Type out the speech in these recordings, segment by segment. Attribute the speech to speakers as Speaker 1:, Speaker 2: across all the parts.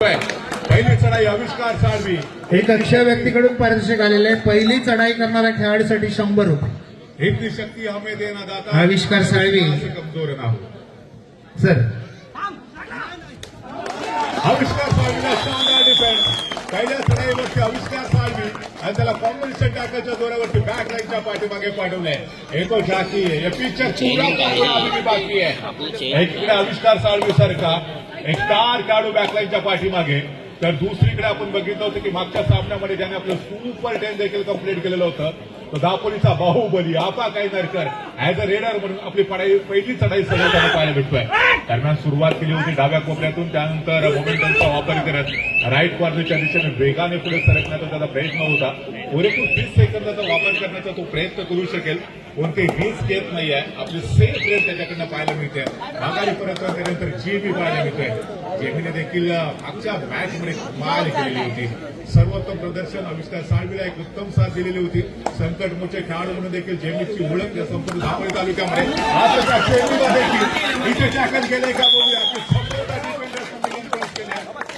Speaker 1: पहिली चढाई आविष्कार साळवी.
Speaker 2: एक अक्षय व्यक्तीकडून पारितोषिक आलेले आहे. पहिली चढाई करणाऱ्या खेळाडूसाठी 100 रुपये.
Speaker 1: इतनी शक्ती हमें देना दाता.
Speaker 2: आविष्कार साळवी.
Speaker 1: कमजोर ना हो.
Speaker 2: सर
Speaker 1: आविष्कार साळवीला शानदार डिफेन्स. पहिल्या चढाईवरती आविष्कार साळवी आणि त्याला कॉम्बिनेशन टाकायच्या जोरावरती बॅक लाईनच्या पाठीमागे पाठवलंय. हे तो झाकी आहे. या पिचच्या पूर्ण बाकी आहे. एकीकडे आविष्कार साळवी सारखा एक स्टार खेळाडू बॅकलाईनच्या पाठीमागे, तर दुसरीकडे आपण बघितलं होतं की मागच्या सामन्यामध्ये ज्याने आपलं सुपर 10 देखील कंप्लीट केलेलं होतं तो दापोलीचा बाहुबली आपा कायनरकर ऍज अ रेडर म्हणून आपली पहिली चढाई सगळं त्यांना पाहायला भेटतोय. दरम्यान सुरुवात केली होती डाव्या कोपऱ्यातून, त्यानंतर मोमेंटमचा वापर करत राईट कॉर्नरच्या दिशेने वेगाने पुढे सरकण्याचा त्याचा प्रयत्न होता. पुरेपूर 30 सेकंदाचा वापर करण्याचा तो प्रयत्न करू शकेल. कोणतेही घेत नाही आहे. आपली सेफ रेस त्याच्याकडनं पाहायला मिळते. माघारी परत त्यानंतर जेबी पाहायला मिळतोय. जेबीने देखील मागच्या मॅचमध्ये कमाल केलेली होती. सर्वोत्तम प्रदर्शन आविष्कार साळवीला एक उत्तम साथ दिलेली होती. संकटमोचे खेळाडू म्हणून देखील जेबीची ओळख या संपूर्ण दापोली तालुक्यामध्ये देखील इथे टॅकल केलंय का बघूया की सपोर्ट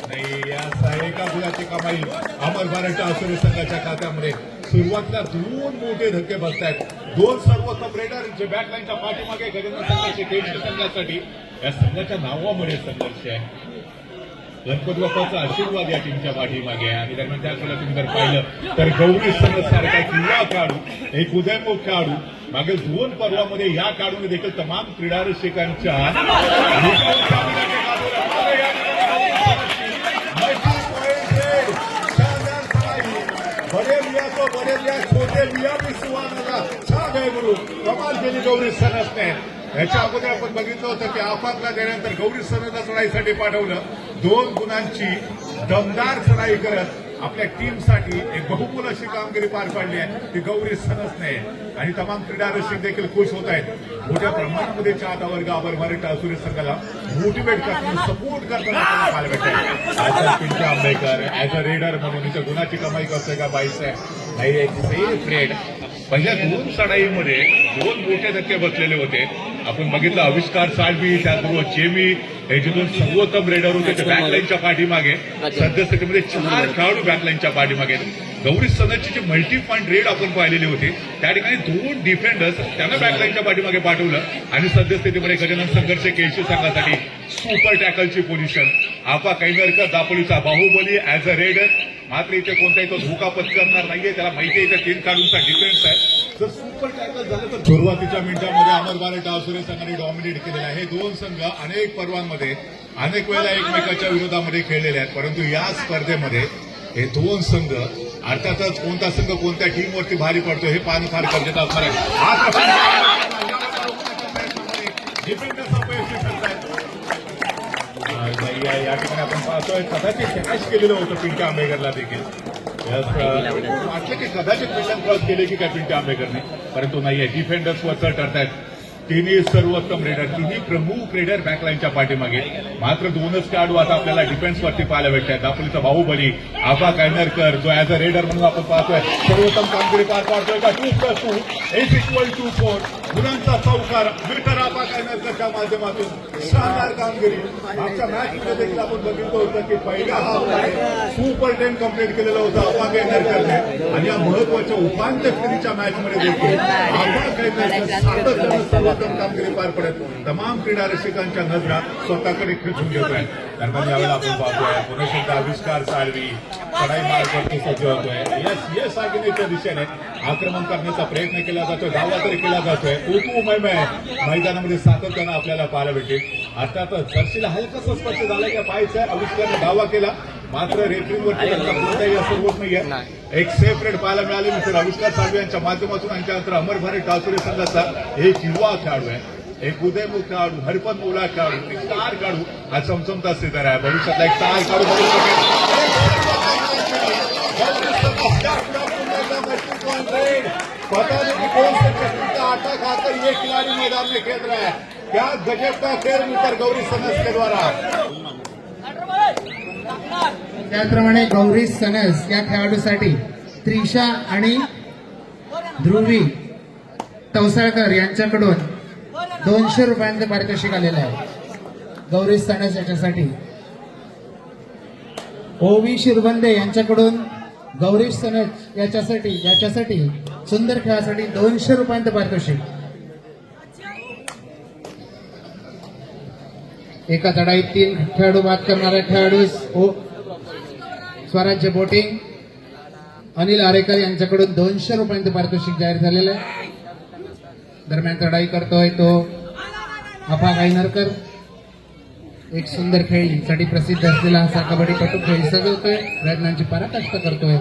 Speaker 1: नाही. या एका गुणाची कमाई अमर महाराष्ट्र आसुरी संघाच्या खात्यामध्ये. सुरुवातीला 2 मोठे धक्के बसतायत. 2 सर्वोत्तम रेडर जे बॅकलाईनच्या पाठीमागे गगन संघाचे केंद्र संघासाठी या संघाच्या नावामुळे संघर्ष आहे. गणपती बाप्पाचा आशीर्वाद या टीमच्या पाठीमागे आहे. आणि दरम्यान त्याच वेळेला तुम्ही जर पाहिलं तर गौरी संघ सारखा युवा खेळाडू, एक उदयमुख खेळाडू मागील 2 पर्वामध्ये या खेळाडूने देखील तमाम क्रीडा रसिकांच्या बड़े मियाँ तो बड़े मियाँ छोटे मियाँ भी सुहाना छा गए गुरु. कमाल केली गौरी सनसने. याच्या अगोदर आपण बघितलं होतं की आफातला गेल्यानंतर गौरी सनसला चढाईसाठी पाठवलं. 2 गुणांची दमदार चढाई करत आपल्या टीमसाठी एक बहुमोल अशी कामगिरी पार पाडली आहे ती गौरी सनसने. आणि तमाम क्रीडा रसिक देखील खुश होत आहेत. मोठ्या प्रमाणामध्ये चाहता वर्ग अमर महाराष्ट्र आसुरी संघाला मोटिवेट करताना सपोर्ट करताना पाहायला भेटतात. Pintya Ambekar as a raider म्हणून इथं गुणाची कमाई करतोय का बाईस आहे नाही. एक सेफ रेड. पहिल्या 2 चढाईमध्ये 2 मोठे धक्के बसलेले होते. आपण बघितलं आविष्कार साळवी त्याचबरोबर जेमी हे जिथून सर्वोत्तम रेडर होते ते बॅकलाईनच्या पाठीमागे. सद्यस्थितीमध्ये 4 खेळाडू बॅकलाईनच्या पाठीमागे. गौरी सनसची जी मल्टी पॉईंट रेड आपण पाहिलेली होती त्या ठिकाणी 2 डिफेंडर्स त्यांना बॅकलाईनच्या पाठीमागे पाठवलं. आणि सद्यस्थितीमध्ये गजानन संघर्ष केशू संघासाठी सुपर टॅकलची पोझिशन. आपा कायनरकर दापोलीचा बाहुबली ऍज अ रेडर. मात्र इथे कोणताही तो धोका पत्करणार नाहीये. त्याला माहिती आहे इथे 3 खेळाडूंचा डिफेन्स आहे. जर सुपर टॅकल झालं तर सुरुवातीच्या मिनिटांमध्ये अमर महाराष्ट्र आसुरी संघाने डॉमिनेट केलेला आहे. हे 2 संघ अनेक पर्वांमध्ये अनेक वेळेला एकमेकाच्या विरोधामध्ये खेळलेले आहेत. परंतु या स्पर्धेमध्ये हे 2 संघ अर्थातच कोणता संघ कोणत्या टीमवरती भारी पडतो हे पाहणं फार गरजेचं असणार आहे. या ठिकाणी आपण पाहतोय कदाचित कॅच केलेलं होतं पिंट्या आंबेकरला देखील. वाटलं की कदाचित मिशन क्रॉस केले की काय पिंट्या आंबेकरने, परंतु नाहीये. डिफेंडर्स वरचढ ठरतायत. तिन्ही सर्वोत्तम रेडर, तिन्ही प्रमुख रेडर बॅकलाईनच्या पाठीमागे. मात्र 2च खेळाडू आता आपल्याला डिफेन्सवरती पाहायला भेटतात. दापोलीचा बाहुबली आपा कायनरकर जो ऍज अ रेडर म्हणून आपण पाहतोय सर्वोत्तम कामगिरी पार पाडतोय का. 2+2 = 4 गुणांचा चौकार मिळकर आपा कायनरकरच्या माध्यमातून शानदार कामगिरी. मागच्या मॅचमध्ये देखील आपण बघितलं होतं की पहिल्या हाफमध्ये सुपर 10 कंप्लीट केलेलं होतं आपा कायनरकरने. आणि या महत्वाच्या उपांत्य फेरीच्या मॅचमध्ये देखील आपा कायनरकर सातत्यानं सर्वोत्तम कामगिरी पार पडत तमाम क्रीडा रसिकांच्या नजरा स्वतःकडे खेचून घेतोय. दरम्यान यावेळेला आपण पाहतोय पुन्हा एकदा आविष्कार साळवी चढाई मार्गावरती सज्ज होतोय. यस आगिनेच्या दिशेने आक्रमण करण्याचा प्रयत्न केला जातोय. दावा तरी केला जातोय. मैदानामध्ये सातत्यानं आपल्याला पाहायला भेटेल. अर्थातच जर्सीला हलकासा स्पर्श झाला की पाहायचा आविष्कारने दावा केला. मात्र रेफरीवरती त्यांचा कोणताही असर होत नाहीये. एक सेफ रेड पाहायला मिळाली मित्र आविष्कार साळवी यांच्या माध्यमातून. आणि त्यानंतर अमर महाराष्ट्र आसुरी संघाचा एक युवा खेळाडू आहे, एक उदयमुख खेळाडू, हरपत मोला खेळाडू, एक स्टार खेळाडू हा चमचमता सितारा आहे. भविष्यातला एक स्टार खेळाडू बनू शकेल. पता नहीं कौन से किस्म का आटा खाकर ये खिलाड़ी मैदान में खेल रहा है. क्या गजब का खेल मित्र गौरी सनस के द्वारा.
Speaker 2: त्याप्रमाणे गौरी सनस या खेळाडूसाठी त्रिशा आणि ध्रुवी तवसाळकर यांच्याकडून 200 रुपयांचे पारितोषिक आलेलं आहे. गौरी सनस याच्यासाठी ओवी शिरबंदे यांच्याकडून गौरीश सनज याच्यासाठी सुंदर खेळासाठी 200 रुपयांचं पारितोषिक. एका चढाईत 3 खेळाडू बाद करणाऱ्या खेळाडू स्वराज्य बोटिंग अनिल आरेकर यांच्याकडून 200 रुपयांचं पारितोषिक जाहीर झालेलं आहे. दरम्यान चढाई करतोय तो अफा गायनरकर. एक सुंदर खेळीसाठी प्रसिद्ध असलेला असा कबड्डीपटू खेळी सजवतोय, प्रयत्नांची पराकाष्ठा करतोय.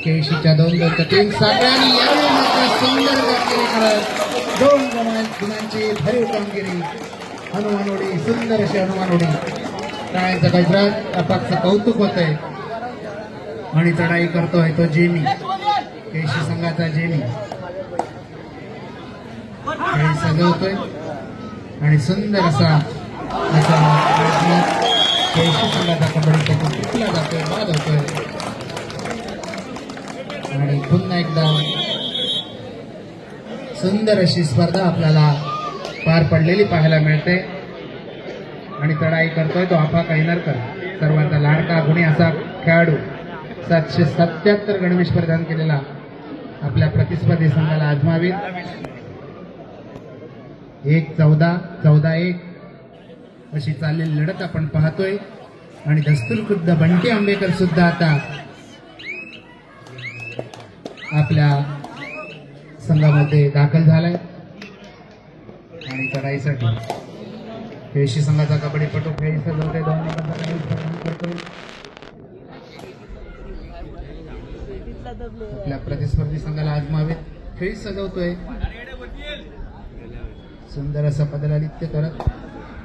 Speaker 2: केळशीच्या 2-2-3 सागरांनी यावेळी मात्र सुंदर कामगिरी करत 2 गुणांची भरीव कामगिरी. हनुमानोडी, सुंदर अशी हनुमानोडी. टाळ्यांचा गजरात अपाचं कौतुक होतंय. आणि चढाई करतोय तो जेमी, केळशी संघाचा जेमी. खेळी सजवतोय आणि सुंदर असा केळशी संघाचा कबड्डीपटू टिकला जातोय, बाद होतोय. आणि पुन्हा एकदा सुंदर अशी स्पर्धा आपल्याला पार पडलेली पाहायला मिळते. आणि चढाई करतोय तो अफा कायनरकर, सर्वांचा लाडका गुणी असा खेळाडू. 777 गणवेश प्रदान केलेला आपल्या प्रतिस्पर्धी संघाला आजमावी. 1-14-14-1 अशी चाललेली लढत आपण पाहतोय. आणि दस्तूर खुद्द बंटी आंबेकर सुद्धा आता आपल्या संघामध्ये दाखल झालाय. आणि चढाईसाठी केळशी संघाचा कबड्डीपटू खेळी सजवते, 2 नंबरचा करतोय. आपल्या प्रतिस्पर्धी संघाला आजमावेत खेळी सजवतोय. सुंदर असं पदलालित्य करत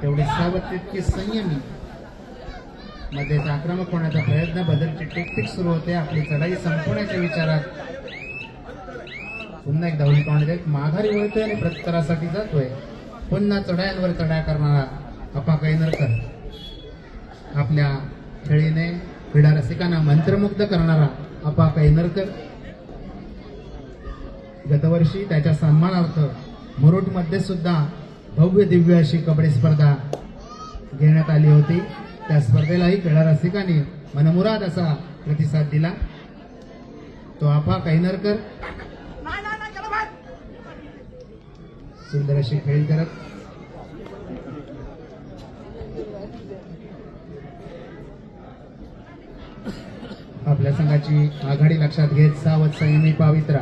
Speaker 2: तेवढी सावध तितकी संयमी मध्येच आक्रमक होण्याचा प्रयत्न. बदलची टेक्टिक सुरू होते. आपली चढाई संपवण्याच्या विचारात पुन्हा एकदा उडी पाहून देत माघारी वळतोय आणि प्रत्युत्तरासाठी जातोय. पुन्हा चढायांवर चढाया करणारा अफा कायनरकर, आपल्या खेळीने क्रीडा रसिकांना मंत्रमुग्ध करणारा अफा कायनरकर. गतवर्षी त्याच्या सन्मानार्थ मुरुडमध्ये सुद्धा भव्य दिव्य अशी कबड्डी स्पर्धा घेण्यात आली होती. त्या स्पर्धेलाही क्रीडा रसिकांनी मनमुराद असा प्रतिसाद दिला. तो अफा कायनरकर सुंदर अशी खेळी करत आपल्या संघाची आघाडी लक्षात घेत सावध संयमी पावित्रा.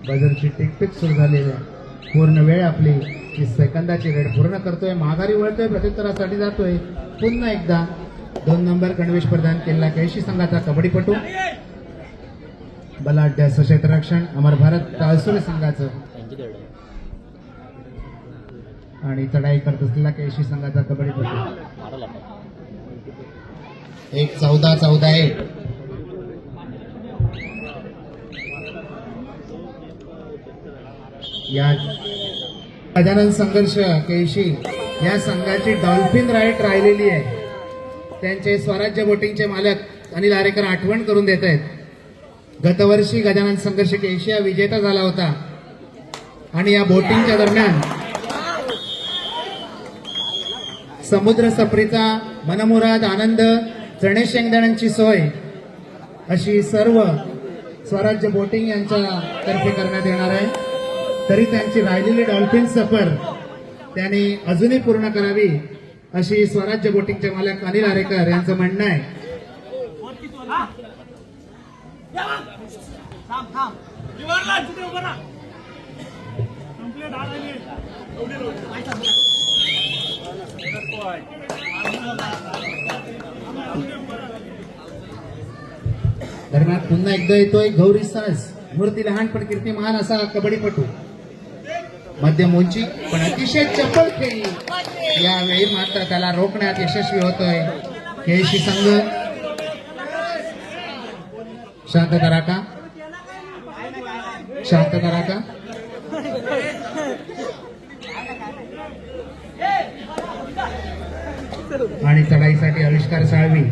Speaker 2: बजरची टिकटिक सुरू झालेली आहे. पूर्ण वेळ आपली 30 सेकंदाची रेड पूर्ण करतोय. माघारी वळतोय, प्रत्युत्तरासाठी जातोय. पुन्हा एकदा 2 नंबर गणवेश प्रदान केलेला केळशी संघाचा कबड्डीपटू. बलाढ्य सशस्त्र रक्षण अमर भारत ताळसुरे संघाचं. आणि चढाई करत असलेला केळशी संघाचा कबड्डीपटू. 1-14-14-1 या गजानन संघर्ष केळशी या संघाची डॉल्फिन राईड राहिलेली आहे. त्यांचे स्वराज्य बोटिंगचे मालक अनिल आरेकर आठवण करून देत आहेत. गतवर्षी गजानन संघर्ष केळशी हा विजेता झाला होता. आणि या बोटिंगच्या दरम्यान समुद्र सफरीचा मनमुराद आनंद, चणे शेंगदाण्यांची सोय अशी सर्व स्वराज्य बोटिंग यांच्या तर्फे करण्यात येणार आहे. तरी त्यांची राहिलेली डॉल्फिन सफर त्यांनी अजूनही पूर्ण करावी अशी स्वराज्य बोटिंगचे मालक अनिल आरेकर यांचं म्हणणं आहे. दरम्यान पुन्हा एकदा येतोय गौरी सनस, मूर्ती लहान पण कीर्ती महान असा कबड्डीपटू. मध्यम उंची पण अतिशय चपळ खेळी. यावेळी मात्र त्याला रोखण्यात यशस्वी होतोय केळशी संघ. शांत करा का, शांत करा का. आणि चढाईसाठी आविष्कार साळवी.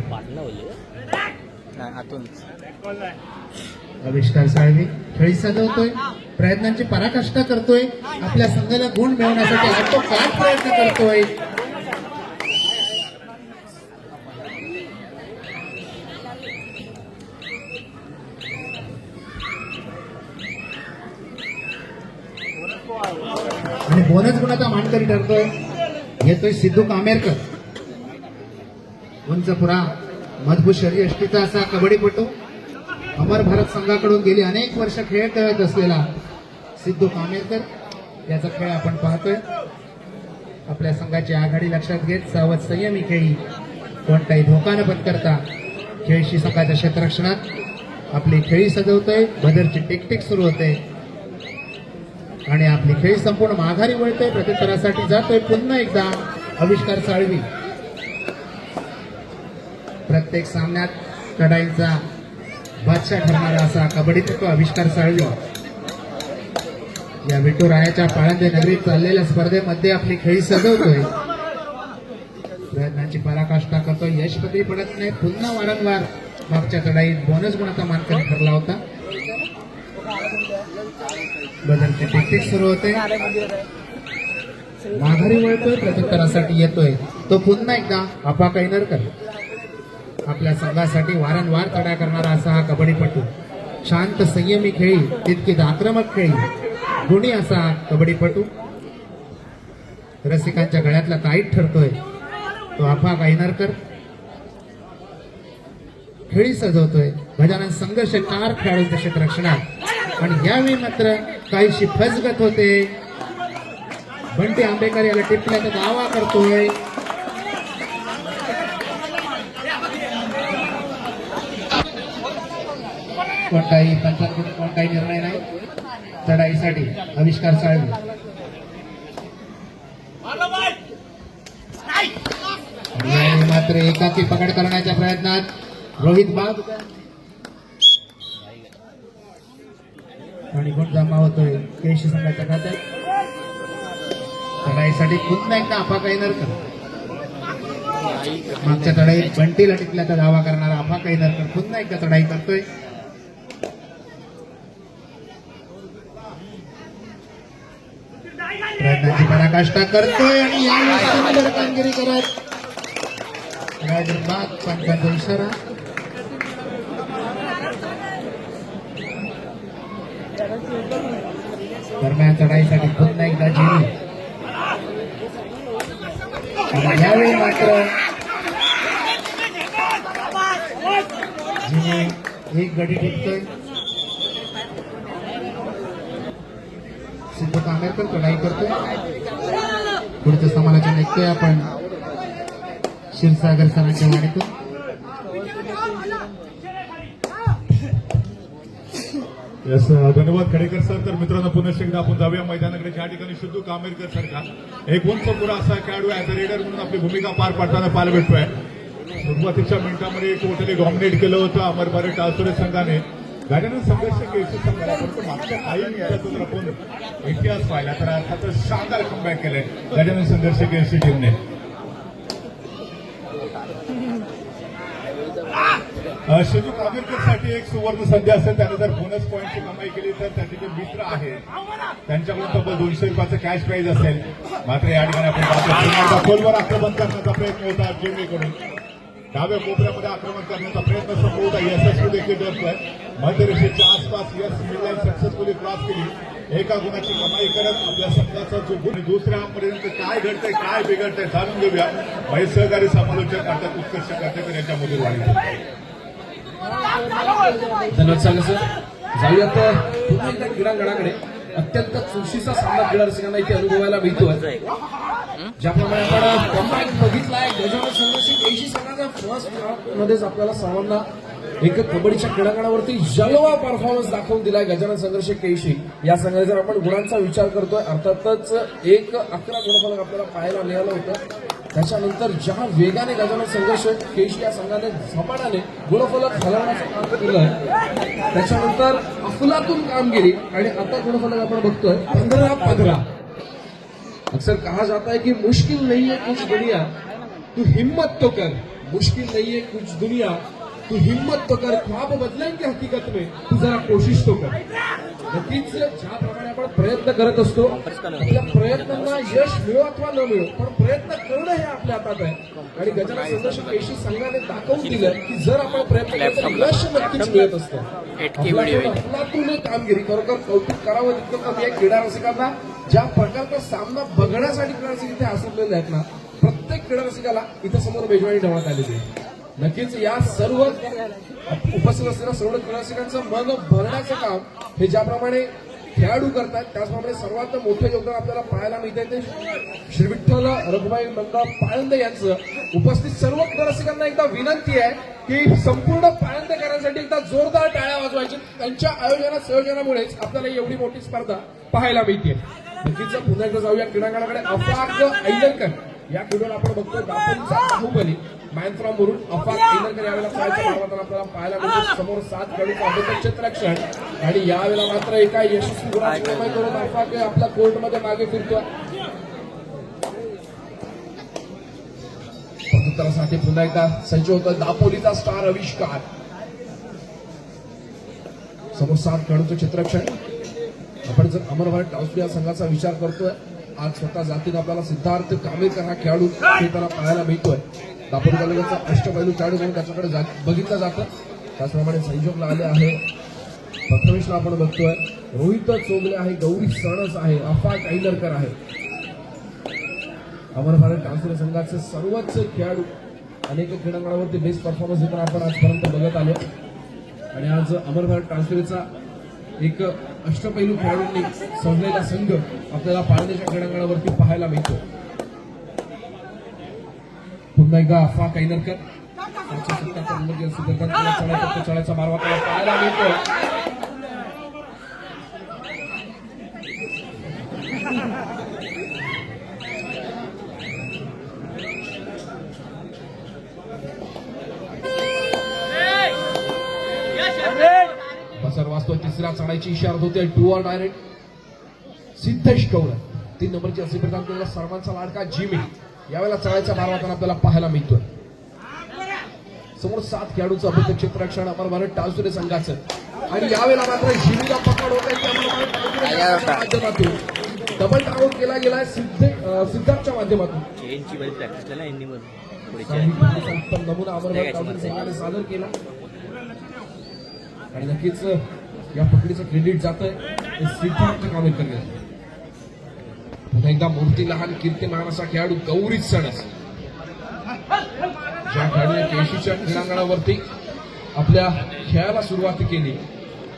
Speaker 2: आविष्कार साळवी खेळी सजवतोय, प्रयत्नांची पराकाष्ठा करतोय. आपल्या संघाला गुण मिळवण्यासाठी आटोकाट प्रयत्न करतोय. बोनस गुणाचा मानकरी ठरतोय येतोय सिद्धू कामेरकर. उंचपुरा मजबूत शरीर यष्टीचा असा कबड्डीपटू, अमर भारत संघाकडून गेली अनेक वर्ष खेळ खेळत असलेला सिद्धू कामेरकर याचा खेळ आपण पाहतोय. आपल्या संघाची आघाडी लक्षात घेत सावध संयमी खेळी, कोणताही धोका न पत्करता खेळशी संघाच्या क्षेत्ररक्षणात आपली खेळी सजवतोय. बदरची टिकटिक सुरू होते आणि आपली खेळी संपूर्ण माघारी वळते. प्रत्युत्तरासाठी जातोय पुन्हा एकदा आविष्कार साळवी. प्रत्येक सामन्यात चढाईचा बादशाह ठरणारा असा कबड्डीपटू आविष्कार साळवी या विठुरायाच्या पाळंदे नगरीत चाललेल्या स्पर्धेमध्ये आपली खेळी सजवतोय. प्रयत्नांची पराकाष्ठा करतोय, यशपती पडत नाही. पुन्हा वारंवार मागच्या चढाईत बोनस गुणाचा मानकरी ठरला होता. बदलची टिकटिक सुरू होते, माघारी वळतोय, प्रत्युत्तरासाठी येतोय तो पुन्हा एकदा आपा कैनरकर. आपल्या संघासाठी वारंवार चढा करणारा असा हा कबड्डीपटू, शांत संयमी खेळी, तितकीच आक्रमक खेळी, गुणी असा कबड्डीपटू रसिकांच्या गळ्यातला ताईट ठरतोय तो आपा कैनरकर. खेळी सजवतोय. गजानन संघर्ष 4 खेळाडूंच्या क्षेत्ररक्षणात आणि यावेळी मात्र काहीशी फसगत होते. बंटी आंबेकर याला टिपण्याचा दावा करतोय. पंचांकडून कोणताही निर्णय नाही. चढाईसाठी आविष्कार साळवी. यावेळी मात्र एकाकी पकड करण्याच्या प्रयत्नात रोहित बाग आणि गुण जमा होतोय केशी संघाच्या खात्यात. चढाईसाठी पुन्हा एकदा आपा कैनरकर. मागच्या चढाईत बंटीला टिकल्याचा दावा करणारा आपा कैनरकर पुन्हा एकदा चढाई करतोय. प्रयत्नाची पराकाष्ठा करतोय आणि यावेळी सुंदर कामगिरी करत रायडर बाद पंचांचा इशारा. दरम्यान चढाईसाठी पुन्हा एकदा जिनी. यावेळी मात्र जिनी एक गडी टिकतोय. सिद्धू कामेरकर चढाई करतोय. पुढचं समालोचन ऐकतोय आपण क्षीरसागर सरांच्या वाणीतून.
Speaker 1: यस, धन्यवाद खडेकर सर. तर मित्रांनो पुन्हा एकदा आपण जाऊया मैदानाकडे, ज्या ठिकाणी सिद्धू कामेरकर सारखा एक उंचपुरा असा खेळाडू ऍज अ रेडर म्हणून आपली भूमिका पार पाडताना पाहायला भेटतोय. सुरुवातीच्या मिनिटांमध्ये टोटली डॉमिनेट केलं होतं अमर भारत टाळसोरे संघाने. गजानन संघर्ष केसी संघाला, परंतु मागच्या काही मिनिटातून जर आपण इतिहास पाहिला तर अर्थातच शानदार कमबॅक केलंय गजानन संघर्ष केसी टीमने. सिद्धू कामेरकरसाठी एक सुवर्ण संधी असेल. त्याने जर बोनस पॉईंटची कमाई केली तर त्याचे जे मित्र आहेत त्यांच्याकडून तब्बल ₹200 कॅश प्राईज असेल. मात्र या ठिकाणी आपण खोलवर आक्रमण करण्याचा प्रयत्न होता जिमीकडून. डाव्या कोपऱ्यामध्ये आक्रमण करण्याचा प्रयत्न संपवता यशस्वी देखील ठरतोय. मध्यरेषेच्या आसपास यश मिडलाईन सक्सेसफुली क्रॉस केली. एका गुणाची कमाई करत आपल्या संघाचा जो गुण दुसऱ्यापर्यंत काय घडतंय काय बिघडतंय जाणून घेऊया. माझे सहकारी समालोचक अर्थात उत्कर्ष कर्तेकर यांच्या मधून वाढली.
Speaker 3: धन्यवाद सांगा सर. जाऊयात पुन्हा एकदा क्रीडांगणाकडे. अत्यंत चुरशीचा सामना क्रीडा रसिकांना इथे अनुभवायला मिळतोय. ज्याप्रमाणे आपण कॉम्बॅक बघितलाय गजानन संघर्ष केशी संघाचा फर्स्ट हाफ मध्येच आपल्याला सर्वांना एक कबड्डीच्या क्रीडांगणावरती जलवा परफॉर्मन्स दाखवून दिलाय गजानन संघर्ष केशी या संघाने. जर आपण गुणांचा विचार करतोय अर्थातच 11 गुणफलक आपल्याला पाहायला मिळालं होतं. त्याच्यानंतर ज्या वेगाने गजानन संघर्ष केशी या संघाने झपाट्याने गुणफलक हलवण्याचं काम केलं, त्याच्यानंतर अफलातून कामगिरी आणि आता गुणफलक आपण बघतोय 15-15. अक्सर कहा जाता है कि मुश्किल नहीं है कुछ दुनिया तू हिम्मत तो कर, मुश्किल नहीं है कुछ दुनिया तू हिम्मत तो कर, ख्वाब बदलेंगे हकीकत में, तू जरा कोशिश तो कर. नक्कीच ज्याप्रमाणे आपण प्रयत्न करत असतो, आपल्या प्रयत्नांना यश मिळो अथवा न मिळो, पण प्रयत्न करणं हे आपल्या हातात आहे. आणि गजानन संदर्शक पेशी संघाने दाखवून दिलं की जर आपण प्रयत्न केले तर यश नक्कीच मिळत असतं. अफलातून कामगिरी, खरोखर कौतुक करावं तितकं कमी आहे क्रीडा रसिकांना. ज्या प्रकारचा सामना बघण्यासाठी क्रीडा रसिक इथे आसरलेले आहेत ना, प्रत्येक क्रीडा रसिकाला इथं समोर मेजवानी ठेवण्यात आलेली आहे. नक्कीच या सर्व उपस्थित असलेल्या सर्व क्रीडा रसिकांचं मन भरण्याचं काम हे ज्याप्रमाणे खेळाडू करतात, त्याचप्रमाणे सर्वात मोठं योगदान आपल्याला पाहायला मिळतंय ते श्री विठ्ठल रघुबाई मंडळ पाळंदे यांचं. उपस्थित सर्व क्रीडा रसिकांना एकदा विनंती आहे की संपूर्ण पाळंदेकरांसाठी एकदा जोरदार टाळ्या वाजवायची. त्यांच्या संयोजनामुळेच आपल्याला एवढी मोठी स्पर्धा पाहायला मिळते. नक्कीच पुन्हा एकदा जाऊया क्रीडांगणाकडे. अफाक ऐलरकर या खेळून आपण बघतो दापोलीचा बाहुबली मॅन फ्रॉम वरून अफाक ऐलरकर यावेळेला खेळायच्या मार्गात आपल्याला पाहायला मिळतो. समोर 7 खेळाडूंचं अभ्यास क्षेत्ररक्षण आणि यावेळेला मात्र एका यशस्वी गुणाची कमाई करून अफाक आपल्या कोर्टमध्ये मागे फिरतो. प्रत्युत्तरासाठी पुन्हा एकदा सज्ज होतो दापोलीचा स्टार आविष्कार. समोर 7 खेळाडूंचं क्षेत्ररक्षण. आपण जर अमर भारत टाउस या संघाचा विचार करतोय, आज स्वतः जातीनं आपल्याला सिद्धार्थ कामेरकर हा खेळाडू खेळताना पाहायला मिळतोय. दापोली तालुक्याचा अष्टपैलू खेळाडू म्हणून त्याच्याकडे बघितलं जातं. त्याचप्रमाणे संयोगला आले आहे, प्रथमेशला आपण बघतोय, रोहित चोगले आहे, गौरी सणस आहे, अफाक ऐलरकर आहे. अमर भारत टाउस संघाचे सर्वच खेळाडू अनेक क्रीडांगणावरती बेस्ट परफॉर्मन्स देताना आपण आजपर्यंत बघत आलो. आणि आज अमर भारत टाउसचा एक अष्टपैलू खेळाडूंनी सजलेला संघ आपल्याला पाळण्याच्या क्रीडांगणावरती पाहायला मिळतो. पुन्हा एकदा अफाक ऐलरकर चढायचा मार्ग आपल्याला पाहायला मिळतो. बसर वाचतोय, तिसऱ्या चढायची इशारा होते. To or direct Siddhesh Kaur 3 नंबरची असे प्रदान केलेला सर्वांचा लाडका जिमी यावेळेला चढायच्या मार्गातून आपल्याला पाहायला मिळतोय. समोर 7 खेळाडूंचं अभ्यास क्षेत्ररक्षण अमर भारत टाउसरे संघाचं. आणि यावेळेला मात्र जिमीला पकड होत आहे माध्यमातून डबल डाऊन केला गेलाय सिद्धार्थच्या माध्यमातून. उत्तम नमुना अमर भारत टाउसरे संघाने सादर केला. आणि नक्कीच या पकडीचं क्रेडिट जात आहे सिद्धार्थ कामेरकर. पुन्हा एकदा मूर्ती लहान कीर्तिमान असा खेळाडू गौरी सणस, ज्या खेळाडूने केशीच्या क्रीडांगणावरती आपल्या खेळाला सुरुवात केली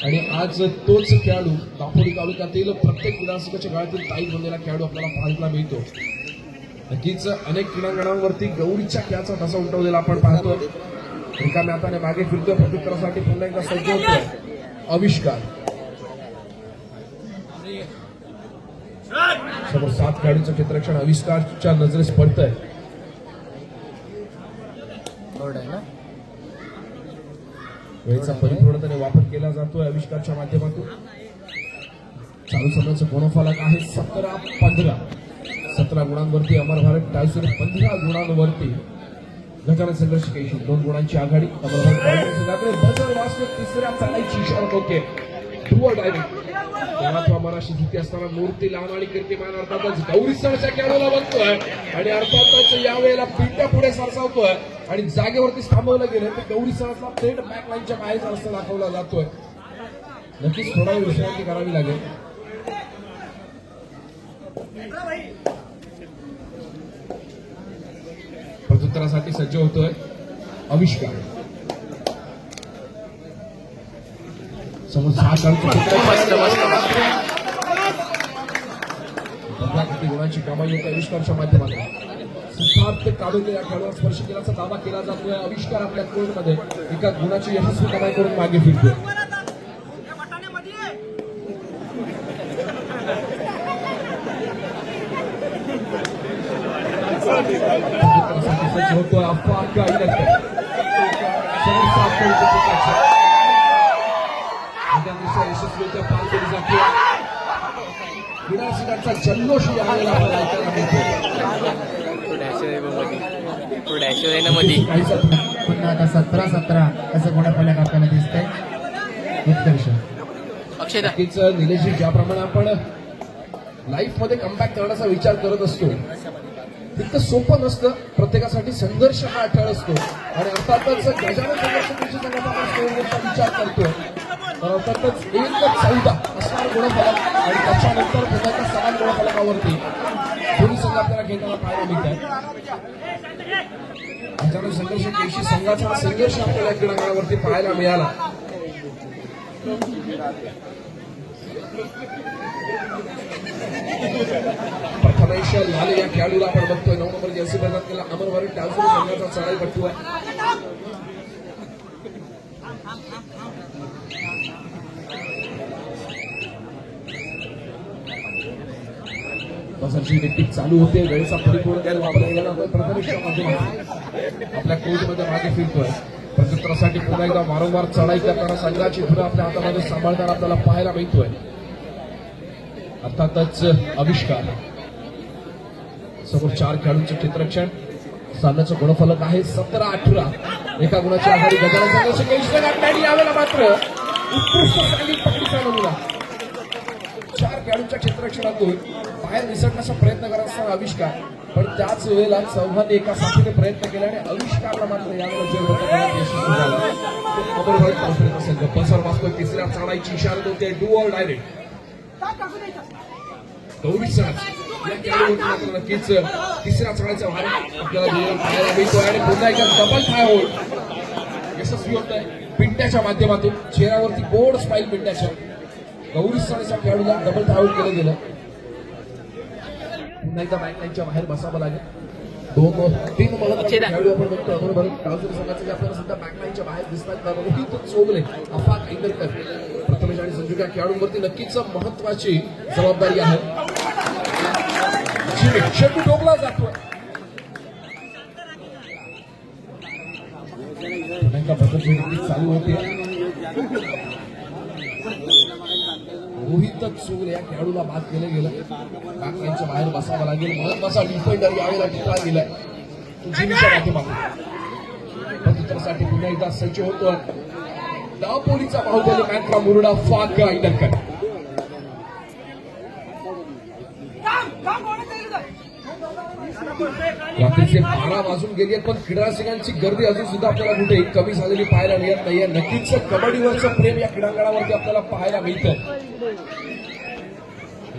Speaker 3: आणि आज तोच खेळाडू दापोली तालुक्यातील प्रत्येक विधानसभेच्या काळातील ताईत बनलेला खेळाडू आपल्याला पाहायला मिळतो. नक्कीच अनेक क्रीडांगणांवरती गौरीच्या खेळाचा ठसा उमटवलेला आपण पाहतोय. रिकाम्या हाताने मागे फिरतोय. प्रत्युत्तरासाठी पुन्हा एकदा सज्ज होतोय आविष्कार. समोर 7 खेळाडूंचं क्षेत्ररक्षण आविष्कारच्या नजरेस पडतंय. वेळेचा परिपूर्णपणे वापर केला जातोय आविष्कारच्या माध्यमातून. चालू सामन्याचं गुणफलक आहे 17-15. 17 गुणांवरती अमर भारत टाउसरे, 15 गुणांवरती गजानन संघर्ष केशी. 2 गुणांची आघाडी अमर भारत टाउसरे संघाकडे. बजर वाचतो, तिसऱ्या चढायची इशारा होते. टू ऑर डायरेक्ट मनाशी जिथे असताना मूर्ती लहान आणि कीर्तिमान अर्थातच गौरी सणच्या खेळाडूला बघतोय आणि अर्थातच यावेळेला पिंट्या पुढे सरसावतोय आणि जागेवरती थांबवलं गेलं तर गौरी सणसला थेट बॅकलाईनच्या बाहेरचा रस्ता दाखवला जातोय. नक्कीच थोडा वेळ विश्रांती करावी लागेल. प्रत्युत्तरासाठी सज्ज होतोय आविष्कार. समोर 6 गुणांची कमाई होते आविष्कारच्या माध्यमातून. सिद्धार्थ काढून या खेळाडूला स्पर्श केल्याचा दावा केला जातोय. आविष्कार आपल्या कोर्टमध्ये एका गुणाची यशस्वी कमाई करून मागे फिरतोय. होतोय अफाक ऐलरकर. यशस्वीरित्या पार केली जाते. क्रीडारसिकांचा जल्लोष यावेळेला आपल्याला ऐकायला मिळतो.
Speaker 2: बघा आता 17-17 असं गुणफलक आपल्याला दिसतंय. उत्कर्ष
Speaker 3: नक्कीच निलेशजी, ज्याप्रमाणे आपण लाईफ मध्ये कमबॅक करण्याचा विचार करत असतो तितकं सोपं नसतं. प्रत्येकासाठी संघर्ष हा अटळ असतो आणि अर्थातच गजानन संघर्ष कृषी संघाचा आपण स्कोअरचा विचार करतोय तर अर्थातच 1-14 असणार गुणफलक आणि त्याच्यानंतर पुन्हा समान गुणफलकावरती दोन्ही संघ आपल्याला घेताना पाहायला मिळत आहे. गजानन संघर्ष कृषी संघाचा संघर्ष आपल्याला क्रीडांगणावरती पाहायला मिळाला. प्रथमेश लाले या खेळाडूला आपण बघतोय 9 नंबर जर्सी बदलात केला. अमरवारी टाउसर संघाचा चढाईपट्टू आहे. बसरची टेक्निक चालू होते. वेळेचा परिपूर्ण वापर केला प्रथमेशच्या माध्यमातून आपल्या कोर्टमध्ये मागे फिरतोय. प्रत्युत्तरासाठी पुन्हा एकदा वारंवार चढाई करताना संघाची धुरा आपल्या हातामध्ये सांभाळताना आपल्याला पाहायला मिळतोय. अर्थातच आविष्कार समोर 4 खेळाडूंचे क्षेत्ररक्षण. सामन्याचं गुणफलक आहे 17-18. एका गुणाची आघाडी गजानन संघर्ष. यावेळेला मात्र उत्कृष्ट शारीरिक पकडीचा नमुना 4 खेळाडूंच्या क्षेत्ररक्षणातून बाहेर निसटण्याचा प्रयत्न करत असताना आविष्कार, पण त्याच वेळेला चौहान एका साथीने प्रयत्न केला आणि आविष्कारला मात्र यावेळेला यशस्वी झाला. संघ पसर वाचतोय. तिसऱ्या चढाईची इशारा होते. Do or direct. Gauri Saraj या खेळाडूवरती मात्र नक्कीच तिसऱ्या चढाईचा भार आपल्याला पाहायला मिळतोय आणि पुन्हा एकदा डबल फ्राय होल यशस्वी होत आहे पिंट्याच्या माध्यमातून. चेहऱ्यावरती गोड स्माईल पिंट्याच्या. गौरी सराजच्या खेळाडूला डबल फ्राय होल केलं गेलं. पुन्हा एकदा बॅकलाईनच्या बाहेर बसावं लागेल. 2-3 महत्त्वाचे खेळाडू आपण बघतो. बरोबर टाउसर संघाचे जे आपल्याला सुद्धा बॅकलाईनच्या बाहेर दिसतात. रोहित चोगले, अफाक इंदरकर, प्रथमेश आणि संजू या खेळाडूंवरती नक्कीच महत्वाची जबाबदारी आहे. शेवटी टोकला जातोय. चालू होते. रोहित चोगले या खेळाडूला बाद केलं गेलं. बॅकलाईनच्या बाहेर बसावं लागेल. महत्वाचा डिफेंडर यावेळेला टिकला गेलाय जिमच्या माध्यमातून. प्रत्युत्तरासाठी पुन्हा एकदा सज्ज होतोय दापोलीचा बाहुबली मॅनफ्रॉम मुरुडा फाक इंदरकर. रात्रीचे 12 वाजून गेली आहेत पण क्रीडा रसिकांची गर्दी अजून सुद्धा आपल्याला कुठे कमी झालेली पाहायला मिळत नाहीये. नक्कीच कबड्डीवरचं प्रेम या क्रीडांगणावरती आपल्याला पाहायला मिळतं.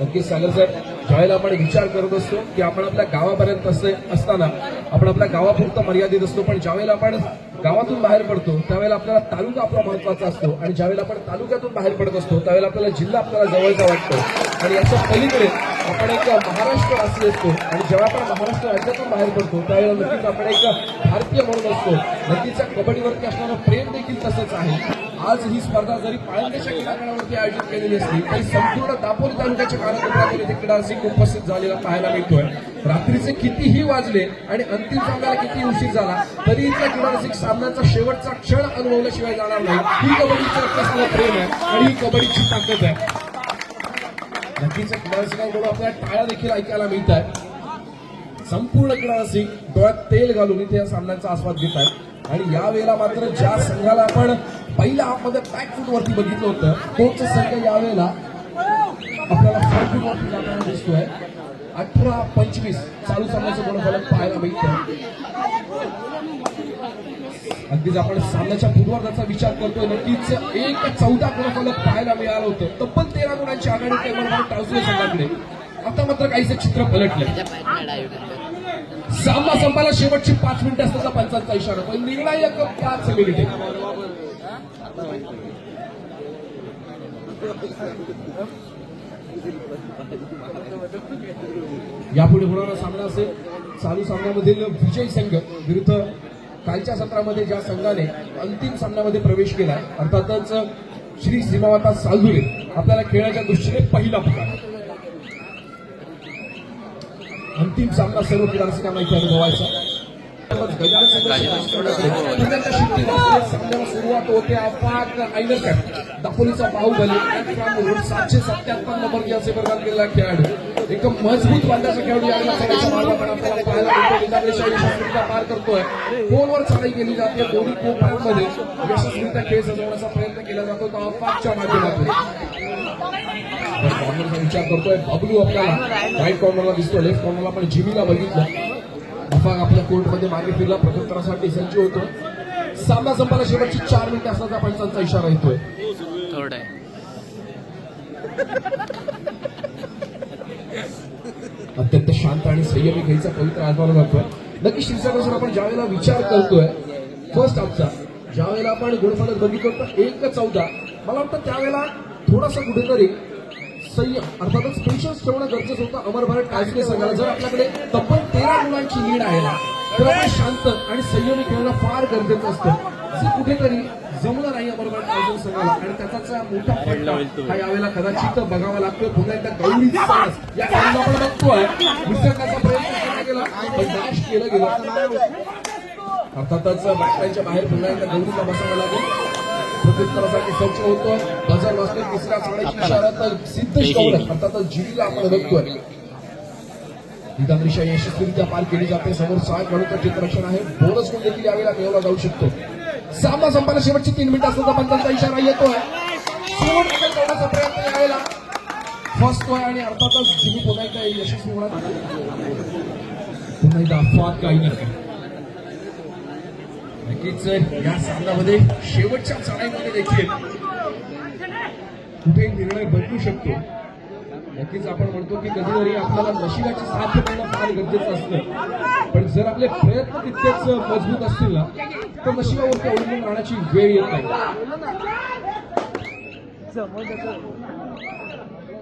Speaker 3: नक्कीच सागर सर, ज्यावेळेला आपण विचार करत असतो की आपण आपल्या गावापर्यंत असताना आपण आपल्या गावापुरतं मर्यादित असतो, पण ज्यावेळेला आपण गावातून बाहेर पडतो त्यावेळेला आपल्याला तालुका आपला महत्वाचा असतो आणि ज्यावेळेला आपण तालुक्यातून बाहेर पडत असतो त्यावेळेला आपल्याला जिल्हा आपल्याला जवळचा वाटतो. आणि याच्या पलीकडे आपण एक महाराष्ट्रवासी असतो आणि जेव्हा आपण महाराष्ट्र राज्यातून बाहेर पडतो त्यावेळेला नक्कीच आपण एक भारतीय म्हणून असतो. नक्कीच कबड्डीवरती असणारं प्रेम देखील तसंच आहे. आज ही स्पर्धा जरी पाळंदेच्या क्रीडांगणावरती आयोजित केलेली असली तरी संपूर्ण दापोली तालुक्याच्या कानाकोपऱ्यातून इथे क्रीडा रसिक उपस्थित झालेला पाहायला मिळतोय. रात्रीचे कितीही वाजले आणि अंतिम सामन्याला किती उशीर झाला तरी इथल्या क्रीडा रसिक सामन्याचा शेवटचा क्षण अनुभवल्याशिवाय जाणार नाही. ही कबड्डीचं असलेलं प्रेम आहे आणि ही कबड्डीची ताकद आहे. नक्कीच क्रीडा रसिकांकडून आपल्याला टाळ्या देखील ऐकायला मिळत आहे. संपूर्ण क्रीडा रसिक डोळ्यात तेल घालून इथे या सामन्याचा आस्वाद घेत आहेत. आणि यावेळेला मात्र ज्या संघाला आपण पहिल्या हाफमध्ये बॅकफूट वरती बघितलं होतं तोच संघ यावेळेला आपल्याला फ्रंट वरती जाताना दिसतोय. 18-25 चालू सामन्याचं गुणफलक पाहायला मिळतं. अगदीच आपण सामन्याच्या पूर्वार्धाचा विचार करतोय. नक्कीच 1-14 गुणफलक पाहायला मिळालं होतं. तब्बल 13 गुणांची आघाडी केवळ टाउसर संघाकडे. आता मात्र काहीसे चित्र पलटलं. सामना संपायला शेवटची 5 मिनिटं असताना पंचांचा इशारा, पण निर्णायक 5 मिनिटे. यापुढे होणारा सामना असेल चालू सामन्यामधील विजय संघ विरुद्ध कालच्या सत्रामध्ये ज्या संघाने अंतिम सामन्यामध्ये प्रवेश केलाय अर्थातच श्री सीमामाता सालदुरे आपल्याला खेळण्याच्या दृष्टीने पहिला पुकार. अंतिम सामना सर्व क्रीडा रसिकांना इथे अनुभवायचा. सामन्याला सुरुवात होते. अफाक ऐनरकर दापोलीचा बाहुबली 777 नंबर असे प्रदान केलेला खेळाडू एक मजबूत बांधाचा खेळाडू यावेळेला खेळायचा मार्ग पण आपल्याला पाहायला मिळतो. निदानरेषा यशस्वीरित्या पार करतोय. गोलवर चढाई केली जाते. दोन्ही कोपऱ्यांमध्ये यशस्वीरित्या खेळ सजवण्याचा प्रयत्न केला जातो आफाकच्या माध्यमातून. कॉर्नरचा विचार करतोय बबलू. आपल्याला राईट कॉर्नरला दिसतोय, लेफ्ट कॉर्नरला पण जिमीला बघितलं. आफाक आपल्या कोर्टमध्ये मागे फिरला, प्रत्युत्तरासाठी सज्ज होतो. सामना संपायला शेवटची 4 मिनिटे असल्याचा पंचांचा इशारा येतोय. अत्यंत शांत आणि संयमी खेळीचा पवित्र आजमावला जातोय. नक्की शिरसाट आपण ज्यावेळेला विचार करतोय फर्स्ट हाफचा, ज्यावेळेला आपण गुणफलक बघितलं तर 1-14, मला वाटतं त्यावेळेला थोडासा कुठेतरी संयम अर्थातच पेशन्स ठेवणं गरजेचं होतं अमर भारत टायसने संघाला. जर आपल्याकडे तब्बल 13 गुणांची लीड आहे ना, तर आपण शांत आणि संयमी खेळणं फार गरजेचं असतं. जे कुठेतरी जमलं नाही अमर भारत टायसन संघाला आणि त्याचा मोठा फटका हा यावेळेला कदाचित बघावा लागतोय. पुन्हा एकदा गौरी सारस या खेळाडूला आपण बघतोय विसरण्याचा प्रयत्न केला पण डॅश केलं गेलं. अर्थातच बॅटलाईनच्या बाहेर पुन्हा एकदा गौरीला बसावं लागेल. प्रत्युत्तरासाठी सज्ज होतोय. गजर वाजतोय. तिसऱ्या चाळीची इशारा सिद्धेश कवडे अर्थातच जिरीला आपण बघतोय. निदानरेषा यशस्वीरित्या पार केली जाते. समोर 6 खेळाडूंचं क्षेत्ररक्षण आहे. बोनस गुण देखील यावेळेला मिळवला जाऊ शकतो. सामना संपायला शेवटची 3 मिनिटं असल्याचा पंचांचा इशारा येतोय. शेवट करण्याचा प्रयत्न यावेळेला फसतोय आणि अर्थातच जिमी पुन्हा एकदा यशस्वी होणार. पुन्हा एकदा अफवाद काही नाही. नक्कीच या सामन्यामध्ये शेवटच्या चढाईमध्ये देखील कुठे निर्णय बदलू शकतो. नक्कीच आपण म्हणतो की कधीतरी आपल्याला नशिबाची साथ देणं फार गरजेचं असतं, पण जर आपले प्रयत्न तितकेच मजबूत असतील ना तर नशिबावरती अवलंबून राहण्याची वेळ येत नाही.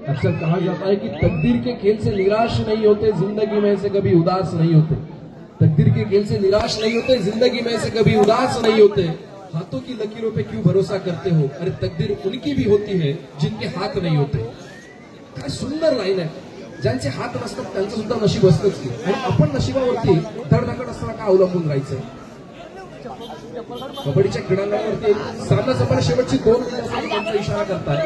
Speaker 3: अक्सर कहा जाता है कि तकदीर के खेल से निराश नहीं होते, जिंदगी में से कभी उदास नहीं होते. तकदीर के खेल से निराश नहीं होते, जिंदगी में से कभी उदास नहीं होते. हाथों की लकीरों पे क्यों भरोसा करते हो, अरे तकदीर उनकी भी होती है जिनके हाथ नहीं होते. काय सुंदर लाईन आहे. ज्यांचे हात नसतात त्यांचं सुद्धा नशीब असतंच की, आणि आपण नशिबावरती धडधाकट असताना का अवलंबून राहायचं. कबड्डीच्या क्रीडांगणावरती सामना संपायला शेवटची 2 मिनिटं त्यांचा इशारा करतात.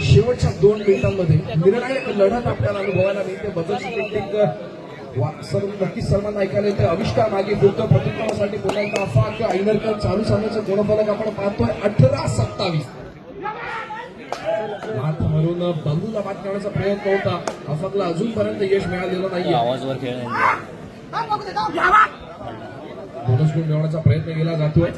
Speaker 3: शेवटच्या 2 मिनिटांमध्ये निर्णायक लढत आपल्याला अनुभवायला मिळते. बदलची टेक्निक नक्कीच सर्वांना ऐकायला येते. आविष्कार मागे फिरतो. प्रत्युत्तरासाठी पुन्हा एकदा अफाक ऐनरकर. चालू सामन्याचं गुणफलक आपण पाहतोय 18-27. हात म्हणून बंधूला बाद करण्याचा प्रयत्न होता. अफाकला अजूनपर्यंत यश मिळालेलं नाहीये.
Speaker 4: आवाजवर खेळ
Speaker 3: बोनस गुण मिळवण्याचा प्रयत्न केला जातोय.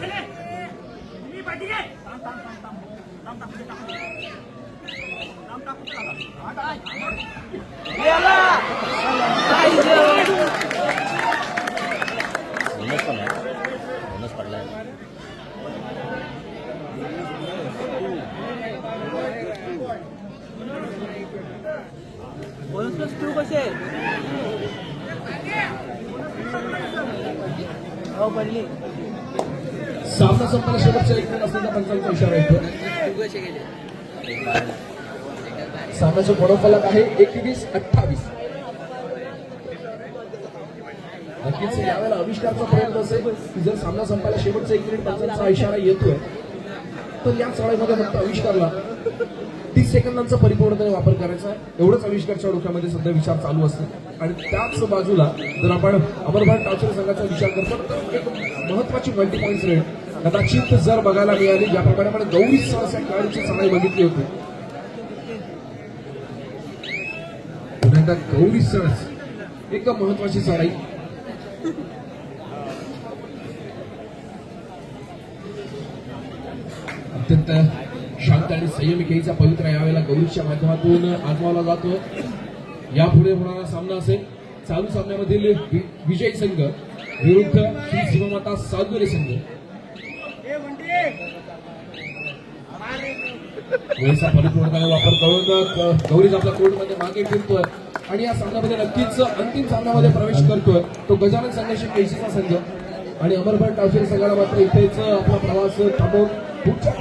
Speaker 4: बोनस पण आहे, बोनस पडलाय.
Speaker 5: बोनस +2 कसे हो पडली.
Speaker 3: सामना संपायला शेवटच्या 1 मिनिट असल्याचा पंचांचा इशारा येतो. सामन्याचं गुणफलक आहे 21-28. नक्कीच यावेळेला आविष्कारचा प्रयत्न असेल की जर सामना संपायला शेवटचा 1 मिनिट पंचांचा इशारा येतोय तर या चढाईमध्ये फक्त आविष्कारला 30 सेकंदांचा परिपूर्णपणे वापर करायचा आहे. एवढंच आविष्कारच्या डोक्यामध्ये सध्या विचार चालू असतो. आणि त्याच बाजूला जर आपण अमर भारत टायसन संघाचा विचार करतो तर एक महत्वाची मल्टी पॉईंट रेट कदाचित जर बघायला मिळाली, ज्याप्रमाणे आपण गौरी सारस या खेळाडूची चढाई बघितली होती. पुन्हा एकदा गौरी सारस एक महत्वाची चढाई. अत्यंत शांत आणि संयमी खेळीचा पवित्र यावेळेला गौरीच्या माध्यमातून आजमावला जातोय. यापुढे होणारा सामना असेल चालू सामन्यामधील विजयी संघ विरुद्ध श्री शिवमाता सागुले संघ. वेळेचा परिपूर्णपणे वापर करून गौरीज आपल्या कोर्टमध्ये मागे फिरतोय आणि या सामन्यामध्ये नक्कीच अंतिम सामन्यामध्ये प्रवेश करतोय तो गजानन संघर्ष केसीचा संघ. आणि अमर भारत टायसन संघाला मात्र इथेच आपला प्रवास थांबवून पुढच्या